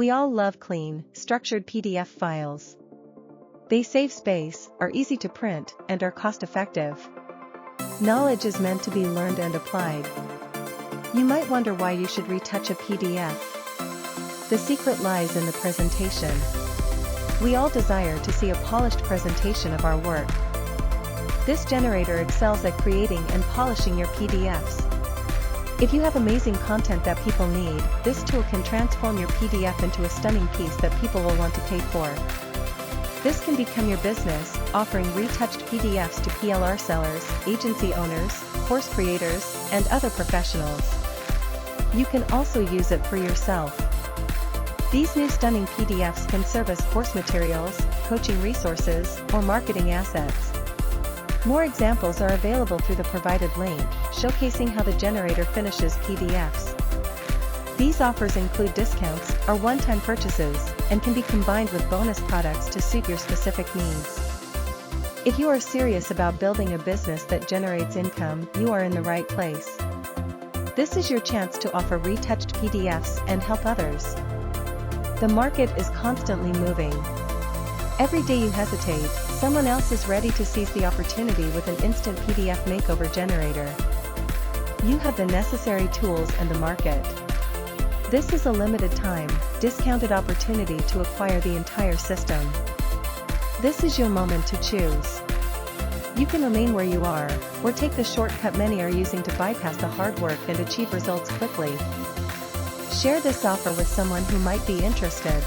We all love clean, structured PDF files. They save space, are easy to print, and are cost-effective. Knowledge is meant to be learned and applied. You might wonder why you should retouch a PDF. The secret lies in the presentation. We all desire to see a polished presentation of our work. This generator excels at creating and polishing your PDFs. If you have amazing content that people need, this tool can transform your PDF into a stunning piece that people will want to pay for. This can become your business, offering retouched PDFs to PLR sellers, agency owners, course creators, and other professionals. You can also use it for yourself. These new stunning PDFs can serve as course materials, coaching resources, or marketing assets. More examples are available through the provided link, showcasing how the generator finishes PDFs. These offers include discounts or one-time purchases, and can be combined with bonus products to suit your specific needs. If you are serious about building a business that generates income, you are in the right place. This is your chance to offer retouched PDFs and help others. The market is constantly moving. Every day you hesitate, someone else is ready to seize the opportunity with an instant PDF makeover generator. You have the necessary tools and the market. This is a limited time, discounted opportunity to acquire the entire system. This is your moment to choose. You can remain where you are, or take the shortcut many are using to bypass the hard work and achieve results quickly. Share this offer with someone who might be interested.